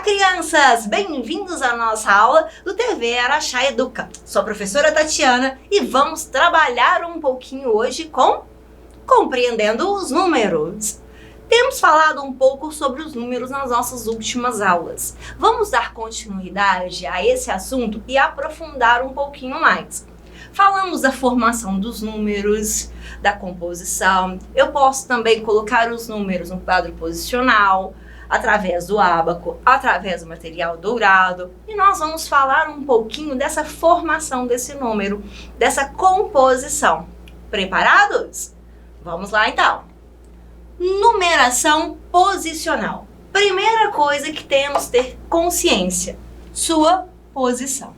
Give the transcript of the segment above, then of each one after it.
Crianças! Bem-vindos à nossa aula do TV Araxá Educa. Sou a professora Tatiana e vamos trabalhar um pouquinho hoje com compreendendo os números. Temos falado um pouco sobre os números nas nossas últimas aulas. Vamos dar continuidade a esse assunto e aprofundar um pouquinho mais. Falamos da formação dos números, da composição. Eu posso também colocar os números no quadro posicional, através do ábaco, através do material dourado. E nós vamos falar um pouquinho dessa formação desse número, dessa composição. Preparados? Vamos lá então. Numeração posicional. Primeira coisa que temos que ter consciência, sua posição.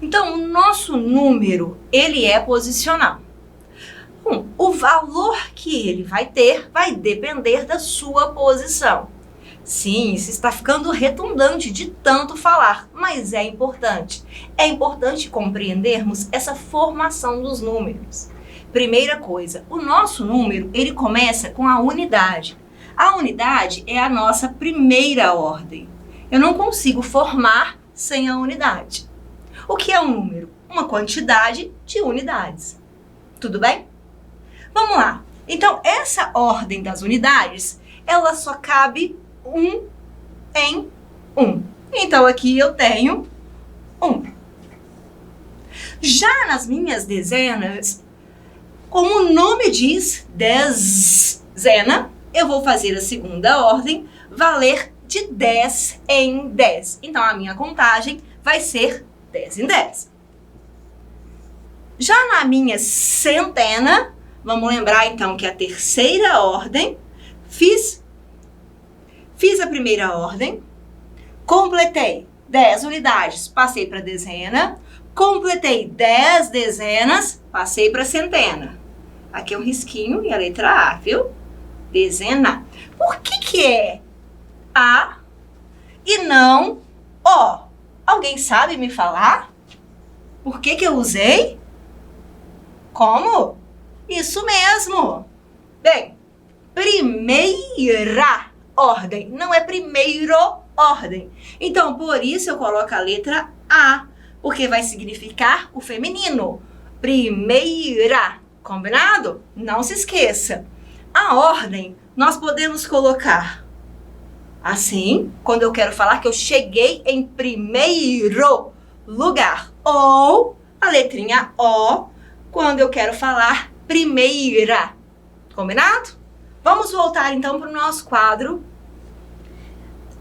Então, o nosso número, ele é posicional. O valor que ele vai ter vai depender da sua posição. Sim, isso está ficando redundante de tanto falar, mas é importante. É importante compreendermos essa formação dos números. Primeira coisa, o nosso número, ele começa com a unidade. A unidade é a nossa primeira ordem. Eu não consigo formar sem a unidade. O que é um número? Uma quantidade de unidades. Tudo bem? Vamos lá. Então, essa ordem das unidades, ela só cabe um em um. Então, aqui eu tenho 1. Já nas minhas dezenas, como o nome diz, dezena, eu vou fazer a segunda ordem, valer de 10 em 10. Então, a minha contagem vai ser 10 em 10. Já na minha centena, vamos lembrar então que a terceira ordem, fiz a primeira ordem, completei 10 unidades, passei para dezena, completei 10 dezenas, passei para centena. Aqui é um risquinho e a letra A, viu? Dezena. Por que é A e não O? Alguém sabe me falar? Por que eu usei? Como? Isso mesmo. Bem, primeira ordem, não é primeiro ordem. Então, por isso eu coloco a letra A, porque vai significar o feminino. Primeira, combinado? Não se esqueça. A ordem nós podemos colocar assim, quando eu quero falar que eu cheguei em primeiro lugar. Ou a letrinha O, quando eu quero falar primeira. Combinado? Vamos voltar então para o nosso quadro.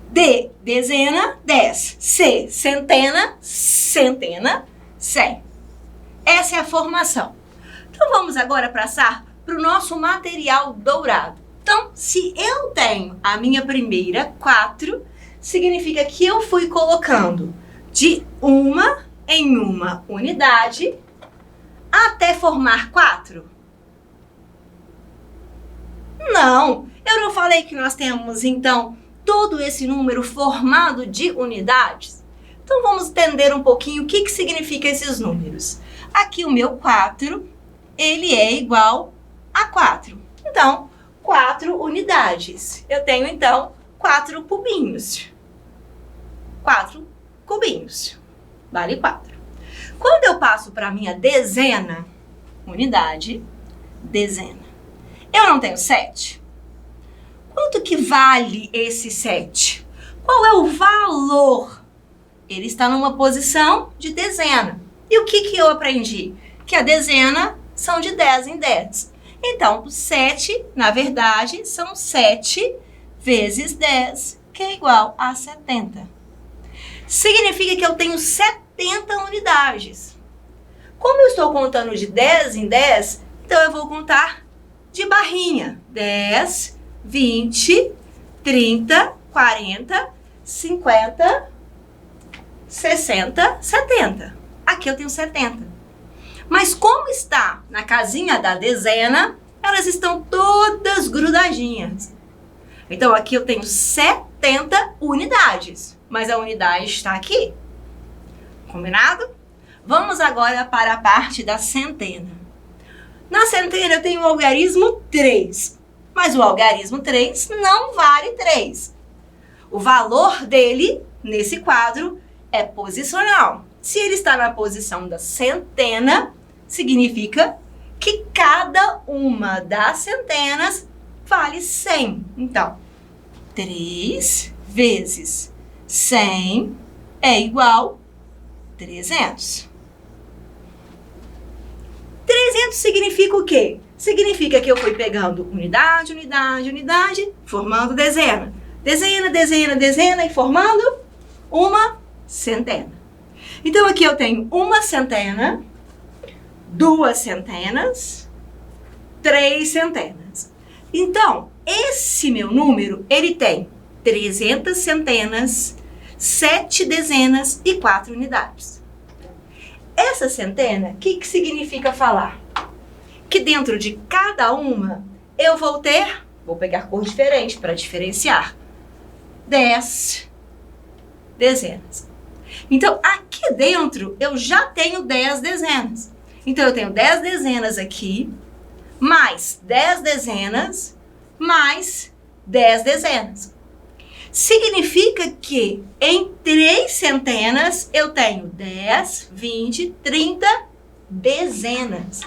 D, dezena, 10. C, centena, centena, 100. Essa é a formação. Então vamos agora passar para o nosso material dourado. Então, se eu tenho a minha primeira 4, significa que eu fui colocando de uma em uma unidade até formar 4? Não, eu não falei que nós temos, então, todo esse número formado de unidades? Então, vamos entender um pouquinho o que significa esses números. Aqui o meu 4, ele é igual a 4. Então, 4 unidades. Eu tenho, então, 4 cubinhos. 4 cubinhos. Vale 4. Quando eu passo para a minha dezena, unidade, dezena, eu não tenho 7? Quanto que vale esse 7? Qual é o valor? Ele está numa posição de dezena. E o que eu aprendi? Que a dezena são de 10 em 10. Então, 7, na verdade, são 7 vezes 10, que é igual a 70. Significa que eu tenho 70 unidades. Como eu estou contando de 10 em 10, então eu vou contar de barrinha. 10, 20, 30, 40, 50, 60, 70. Aqui eu tenho 70. Mas como está na casinha da dezena, elas estão todas grudadinhas. Então, aqui eu tenho 70 unidades, mas a unidade está aqui. Combinado? Vamos agora para a parte da centena. Na centena eu tenho o algarismo 3, mas o algarismo 3 não vale 3. O valor dele, nesse quadro, é posicional. Se ele está na posição da centena, significa que cada uma das centenas vale 100. Então, 3 vezes 100 é igual a 300. 300 significa o quê? Significa que eu fui pegando unidade, unidade, unidade, formando dezena. Dezena, dezena, dezena e formando uma centena. Então, aqui eu tenho uma centena, 2 centenas, 3 centenas. Então, esse meu número, ele tem 300 centenas, 7 dezenas e 4 unidades. Essa centena, o que significa falar? Que dentro de cada uma, eu vou pegar cor diferente para diferenciar, 10 dezenas. Então, aqui dentro, eu já tenho 10 dezenas. Então, eu tenho 10 dezenas aqui, mais 10 dezenas, mais 10 dezenas. Significa que em 3 centenas, eu tenho 10, 20, 30 dezenas.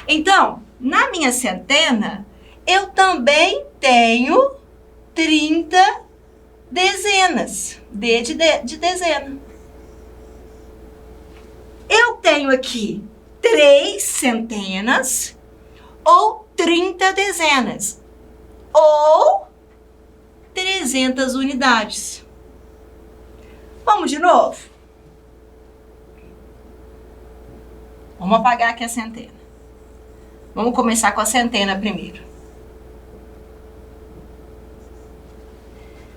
Então, na minha centena, eu também tenho 30 dezenas. D de dezena. Eu tenho aqui 3 centenas ou 30 dezenas. Ou 300 unidades. Vamos de novo? Vamos apagar aqui a centena. Vamos começar com a centena primeiro.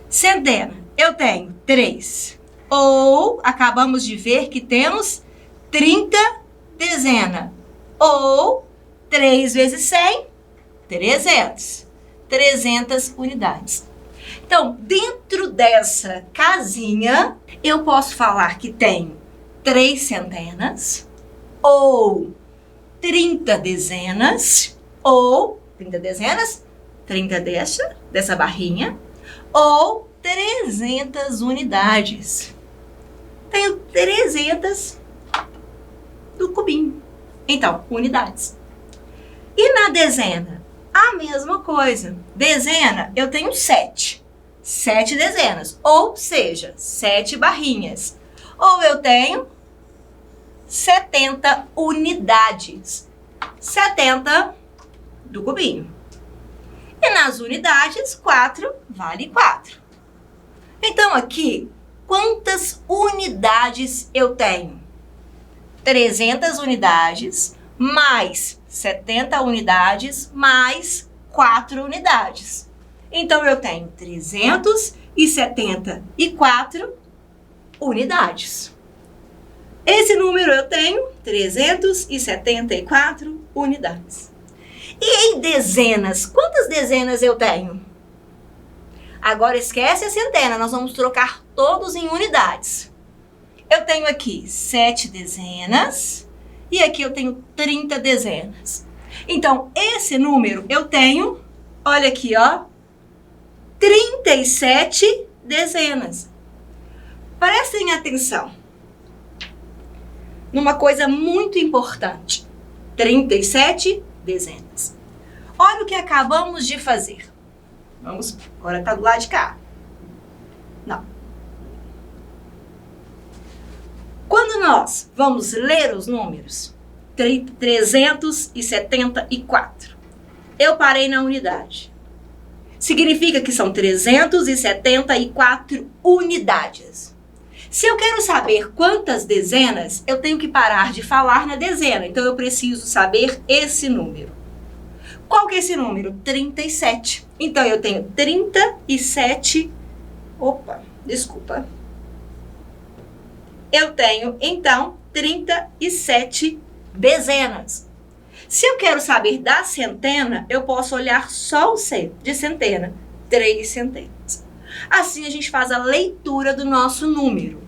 Centena, eu tenho 3. Ou, acabamos de ver que temos 30 dezena. Ou, 3 vezes 100, 300. 300 unidades. Então, dentro dessa casinha, eu posso falar que tenho 3 centenas, ou 30 dezenas, ou 30 dezenas, 30 dessa barrinha, ou 300 unidades. Tenho 300 do cubinho. Então, unidades. E na dezena? A mesma coisa. Dezena, eu tenho 7. 7 dezenas, ou seja, 7 barrinhas. Ou eu tenho 70 unidades. 70 do cubinho. E nas unidades, 4 vale 4. Então, aqui, quantas unidades eu tenho? 300 unidades, mais 70 unidades, mais 4 unidades. Então, eu tenho 374 unidades. Esse número eu tenho 374 unidades. E em dezenas, quantas dezenas eu tenho? Agora esquece a centena, nós vamos trocar todos em unidades. Eu tenho aqui 7 dezenas e aqui eu tenho 30 dezenas. Então, esse número eu tenho, olha aqui, ó, 37 dezenas. Prestem atenção numa coisa muito importante. 37 dezenas. Olha o que acabamos de fazer. Vamos, agora tá do lado de cá. Não. Quando nós vamos ler os números, 374, eu parei na unidade. Significa que são 374 unidades. Se eu quero saber quantas dezenas, eu tenho que parar de falar na dezena. Então, eu preciso saber esse número. Qual que é esse número? 37. Então, eu tenho 37... Opa, desculpa. Eu tenho, então, 37 dezenas. Se eu quero saber da centena, eu posso olhar só o C de centena. 3 centenas. Assim, a gente faz a leitura do nosso número.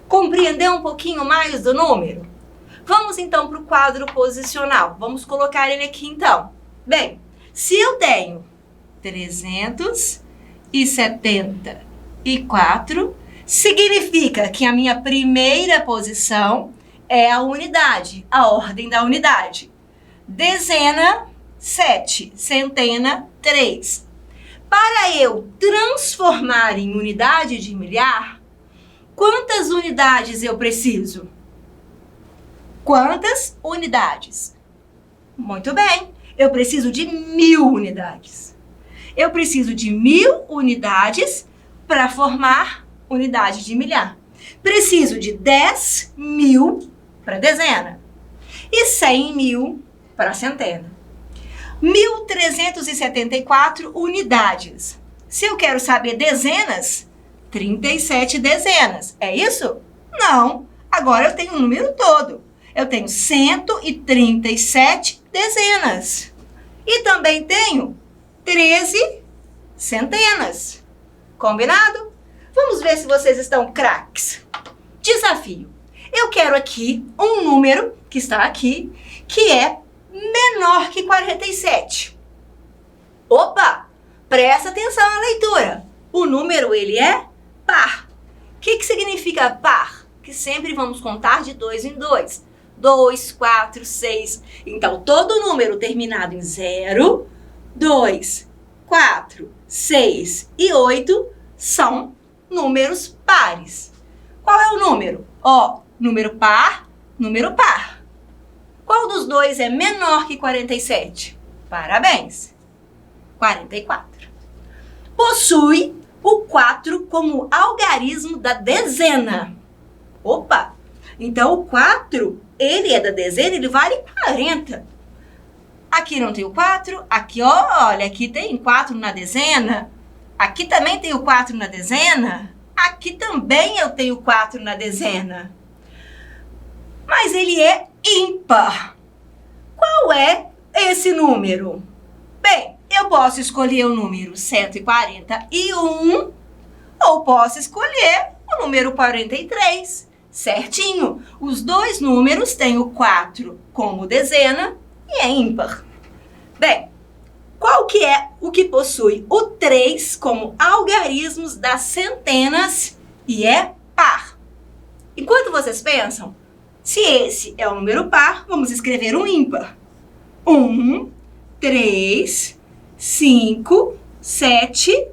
Compreendeu um pouquinho mais do número? Vamos, então, para o quadro posicional. Vamos colocar ele aqui, então. Bem, se eu tenho 374 e 4 significa que a minha primeira posição é a unidade, a ordem da unidade. Dezena, 7. Centena, 3. Para eu transformar em unidade de milhar, quantas unidades eu preciso? Quantas unidades? Muito bem, eu preciso de 1000 unidades. Eu preciso de 1000 unidades para formar unidade de milhar. Preciso de 10.000 para dezena e 100.000 para centena. 1.374 unidades. Se eu quero saber dezenas, 37 dezenas. É isso? Não. Agora eu tenho o número todo. Eu tenho 137 dezenas. E também tenho 13 centenas. Combinado? Vamos ver se vocês estão craques. Desafio. Eu quero aqui um número que está aqui, que é menor que 47. Opa! Presta atenção na leitura. O número, ele é par. O que significa par? Que sempre vamos contar de 2 em 2. 2, 4, 6. Então, todo número terminado em 0, 2, 4, 6 e 8 são números pares. Qual é o número? Ó, número par, número par. Qual dos dois é menor que 47? Parabéns! 44. Possui o 4 como algarismo da dezena. Opa! Então, o 4, ele é da dezena, ele vale 40. Aqui não tem o 4, aqui, olha, aqui tem 4 na dezena. Aqui também tem o 4 na dezena. Aqui também eu tenho 4 na dezena. Mas ele é ímpar. Qual é esse número? Bem, eu posso escolher o número 141 ou posso escolher o número 43. Certinho. Os dois números têm o 4 como dezena e é ímpar. Bem, qual que é o que possui o 3 como algarismos das centenas e é par? Enquanto vocês pensam, se esse é um número par, vamos escrever um ímpar. 1, 3, 5, 7 e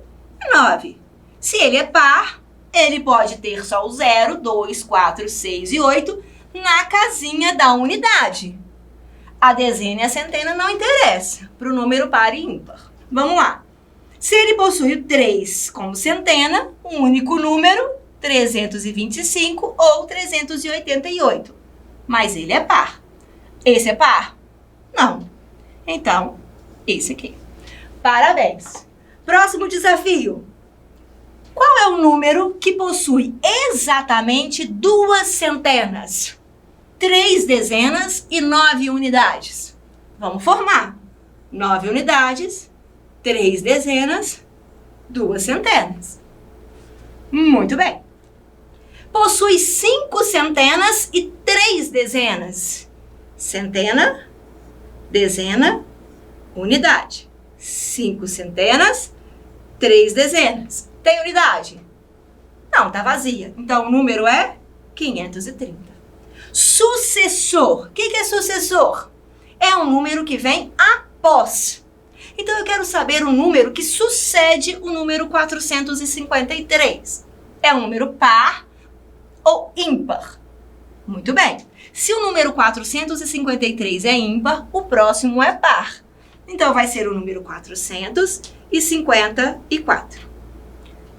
9. Se ele é par, ele pode ter só o 0, 2, 4, 6 e 8 na casinha da unidade. A dezena e a centena não interessa para o número par e ímpar. Vamos lá. Se ele possui o 3 como centena, um único número, 325 ou 388. Mas ele é par. Esse é par? Não. Então, esse aqui. Parabéns. Próximo desafio. Qual é o número que possui exatamente 2 centenas, 3 dezenas e 9 unidades? Vamos formar. 9 unidades, 3 dezenas, 2 centenas. Muito bem. Possui 5 centenas e 3 dezenas. Centena, dezena, unidade. 5 centenas, 3 dezenas. Tem unidade? Não, tá vazia. Então, o número é 530. Sucessor. O que é sucessor? É um número que vem após. Então, eu quero saber o número que sucede o número 453. É um número par ou ímpar? Muito bem. Se o número 453 é ímpar, o próximo é par. Então, vai ser o número 454.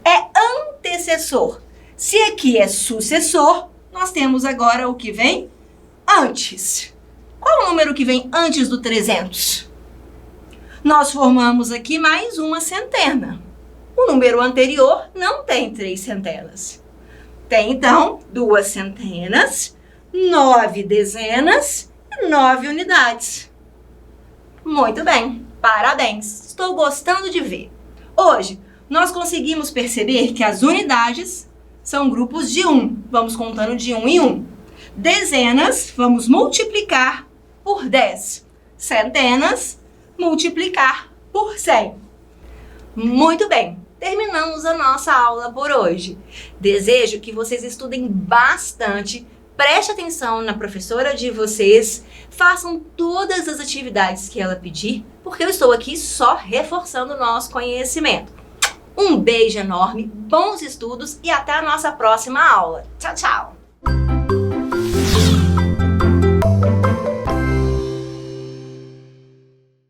É antecessor. Se aqui é sucessor, nós temos agora o que vem antes. Qual o número que vem antes do 300? Nós formamos aqui mais uma centena. O número anterior não tem 3 centenas. Tem, então, 2 centenas, 9 dezenas e 9 unidades. Muito bem, parabéns. Estou gostando de ver. Hoje, nós conseguimos perceber que as unidades são grupos de 1. Vamos contando de 1 em 1. Dezenas, vamos multiplicar por 10. Centenas, multiplicar por 100. Muito bem. terminamos a nossa aula por hoje. Desejo que vocês estudem bastante, preste atenção na professora de vocês, façam todas as atividades que ela pedir, porque eu estou aqui só reforçando o nosso conhecimento. Um beijo enorme, bons estudos e até a nossa próxima aula. Tchau, tchau!